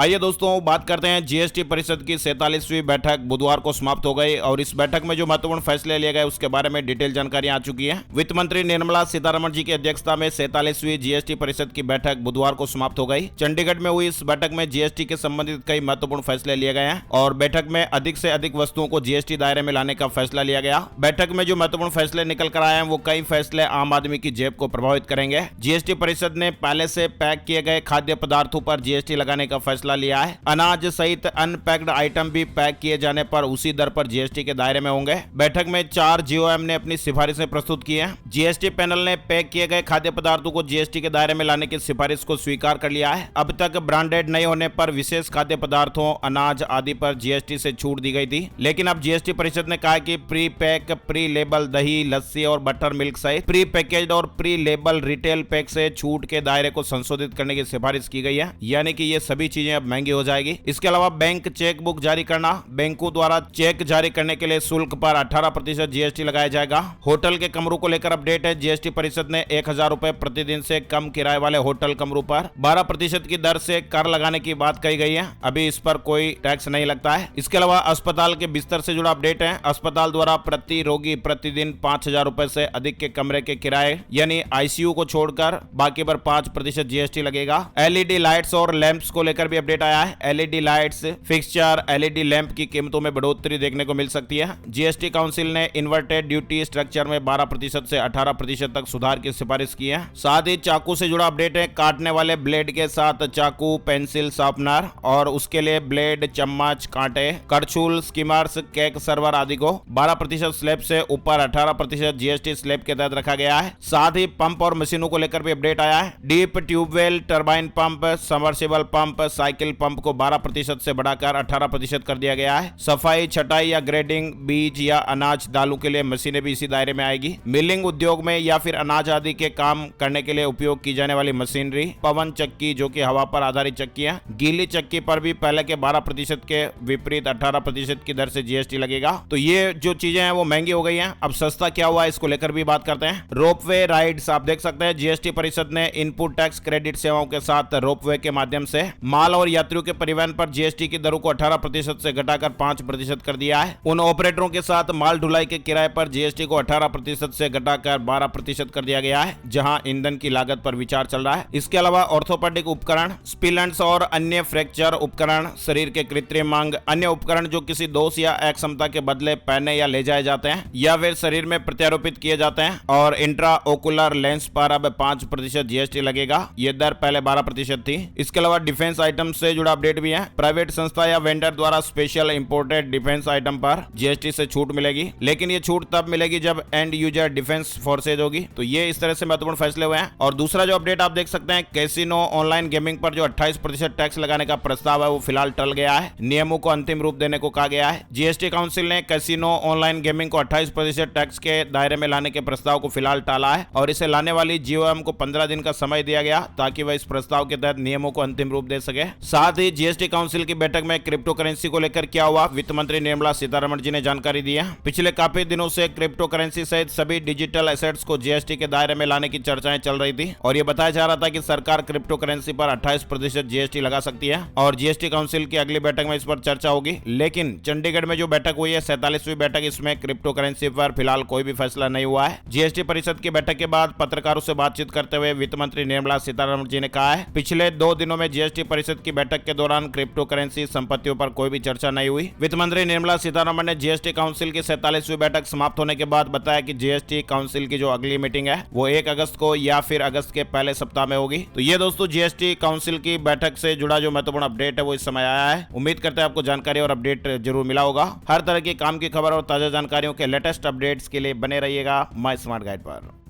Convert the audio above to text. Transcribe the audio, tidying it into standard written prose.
आइए दोस्तों बात करते हैं जीएसटी परिषद की 47वीं बैठक बुधवार को समाप्त हो गई और इस बैठक में जो महत्वपूर्ण फैसले लिए गए उसके बारे में डिटेल जानकारी आ चुकी है। वित्त मंत्री निर्मला सीतारमण जी की अध्यक्षता में 47वीं जीएसटी परिषद की बैठक बुधवार को समाप्त हो गई। चंडीगढ़ में हुई इस बैठक में जीएसटी के संबंधित कई महत्वपूर्ण फैसले लिए गए हैं और बैठक में अधिक से अधिक वस्तुओं को जीएसटी दायरे में लाने का फैसला लिया गया। बैठक में जो महत्वपूर्ण फैसले निकल कर आए हैं वो कई फैसले आम आदमी की जेब को प्रभावित करेंगे। जीएसटी परिषद ने पहले से पैक किए गए खाद्य पदार्थों पर जीएसटी लगाने का फैसला लिया है। अनाज सहित अनपैक्ड आइटम भी पैक किए जाने पर उसी दर पर जीएसटी के दायरे में होंगे। बैठक में 4 जीओएम ने अपनी सिफारिशें प्रस्तुत की हैं। जीएसटी पैनल ने पैक किए गए खाद्य पदार्थों को जीएसटी के दायरे में लाने की सिफारिश को स्वीकार कर लिया है। अब तक ब्रांडेड नहीं होने पर विशेष खाद्य पदार्थों, अनाज आदि पर जीएसटी से छूट दी गई थी, लेकिन अब जीएसटी परिषद ने कहा कि प्री पैक, प्री लेबल दही, लस्सी और बटर मिल्क सहित प्री पैकेज्ड और प्री लेबल रिटेल पैक से छूट के दायरे को संशोधित करने की सिफारिश की गई है, यानी कि ये सभी चीजें अब महंगी हो जाएगी। इसके अलावा बैंक चेक बुक जारी करना, बैंकों द्वारा चेक जारी करने के लिए शुल्क पर 18% जीएसटी लगाया जाएगा। होटल के कमरों को लेकर अपडेट है। जीएसटी परिषद ने 1000 रुपए प्रतिदिन से कम किराए वाले होटल कमरों पर 12% की दर से कर लगाने की बात कही गई है। अभी इस पर कोई टैक्स नहीं लगता है। इसके अलावा अस्पताल के बिस्तर से जुड़ा अपडेट है। अस्पताल द्वारा प्रति रोगी प्रतिदिन 5000 रुपए से अधिक के कमरे के किराए यानी आईसीयू को छोड़कर बाकी पर 5% जीएसटी लगेगा। एलईडी लाइट्स और लैंप्स को लेकर भी अपडेट आया है। LED lights, fixture, LED lamp की कीमतों में बढ़ोतरी देखने को मिल सकती है। जीएसटी काउंसिल ने इन्वर्टेड ड्यूटी स्ट्रक्चर में 12% से 18% तक सुधार की सिफारिश की है। साथ ही चाकू से जुड़ा अपडेट है। काटने वाले ब्लेड के साथ चाकू, पेंसिल, शार्पनर और उसके लिए ब्लेड, चम्मच, कांटे, करछुल, स्किमर्स, केक सर्वर आदि को 12% स्लैब से ऊपर 18% जीएसटी स्लैब के तहत रखा गया है। साथ ही पंप और मशीनों को लेकर भी अपडेट आया है। Deep tubewell, turbine pump, submersible pump, cycle pump को 12% से बढ़ाकर 18% कर दिया गया है। सफाई, छटाई या ग्रेडिंग, बीज या अनाज दालों के लिए मशीनें भी इसी दायरे में आएगी। मिलिंग उद्योग में या फिर अनाज आदि के काम करने के लिए उपयोग की जाने वाली मशीनरी, पवन चक्की जो कि हवा पर आधारित चक्की है, गीली चक्की पर भी पहले के 12% के विपरीत 18% की दर से जीएसटी लगेगा। तो ये जो चीजें हैं वो महंगी हो गई हैं। अब सस्ता क्या हुआ इसको लेकर भी बात करते हैं। रोपवे राइड्स आप देख सकते हैं। जीएसटी परिषद ने इनपुट टैक्स क्रेडिट सेवाओं के साथ रोपवे के माध्यम से माल और यात्रियों के परिवहन पर जीएसटी की दरों को 18% से घटाकर 5% कर दिया है। उन ऑपरेटरों के साथ माल ढुलाई के किराए पर जीएसटी को 18% से घटाकर 12% कर दिया गया है, जहां ईंधन की लागत पर विचार चल रहा है। इसके अलावा ऑर्थोपेडिक उपकरण, स्पिलेंट्स और अन्य फ्रैक्चर उपकरण, शरीर के कृत्रिम अंग, अन्य उपकरण जो किसी दोष या अक्षमता के बदले पहने या ले जाए जाते हैं या फिर शरीर में प्रत्यारोपित किए जाते हैं, और इंट्रा ओकुलर लेंस पर अब 5% जीएसटी लगेगा। यह दर पहले 12% थी। इसके अलावा डिफेंस आइटम से जुड़ा अपडेट भी है। प्राइवेट संस्था या वेंडर द्वारा स्पेशल इंपोर्टेड डिफेंस आइटम पर जीएसटी से छूट मिलेगी, लेकिन ये छूट तब मिलेगी जब एंड यूजर डिफेंस फोर्सेज होगी। तो ये इस तरह से महत्वपूर्ण फैसले हुए हैं। और दूसरा जो अपडेट आप देख सकते हैं, कैसीनो ऑनलाइन गेमिंग पर जो 28% टैक्स लगाने का प्रस्ताव है वो फिलहाल टल गया है। नियमों को अंतिम रूप देने को कहा गया है। जीएसटी काउंसिल ने कैसीनो ऑनलाइन गेमिंग को 28% टैक्स के दायरे में लाने के प्रस्ताव को फिलहाल टाला है और इसे लाने वाली जीओएम को 15 दिन का समय दिया गया ताकि वह इस प्रस्ताव के तहत नियमों को अंतिम रूप दे सके। साथ ही जीएसटी काउंसिल की बैठक में क्रिप्टो करेंसी को लेकर क्या हुआ, वित्त मंत्री निर्मला सीतारमण जी ने जानकारी दी है। पिछले काफी दिनों से क्रिप्टो करेंसी सहित सभी डिजिटल एसेट्स को जीएसटी के दायरे में लाने की चर्चाएं चल रही थी और यह बताया जा रहा था कि सरकार क्रिप्टो करेंसी पर 28% जीएसटी लगा सकती है और जीएसटी काउंसिल की अगली बैठक में इस पर चर्चा होगी। लेकिन चंडीगढ़ में जो बैठक हुई है 47वीं बैठक, इसमें क्रिप्टो करेंसी पर फिलहाल कोई भी फैसला नहीं हुआ है। जीएसटी परिषद की बैठक के बाद पत्रकारों से बातचीत करते हुए वित्त मंत्री निर्मला सीतारमण जी ने कहा है, पिछले 2 दिनों में जीएसटी परिषद की बैठक के दौरान क्रिप्टो करेंसी संपत्तियों पर कोई भी चर्चा नहीं हुई। वित्त मंत्री निर्मला सीतारमण ने जीएसटी काउंसिल की 47वीं बैठक समाप्त होने के बाद बताया कि जीएसटी काउंसिल की जो अगली मीटिंग है वो 1 अगस्त को या फिर अगस्त के पहले सप्ताह में होगी। तो ये दोस्तों जीएसटी काउंसिल की बैठक से जुड़ा जो महत्वपूर्ण अपडेट है वो इस समय आया है। उम्मीद करते हैं आपको जानकारी और अपडेट जरूर मिला होगा। हर तरह की काम की खबर और ताजा जानकारियों के लेटेस्ट अपडेट्स के लिए बने रहिएगा माय स्मार्ट गाइड पर।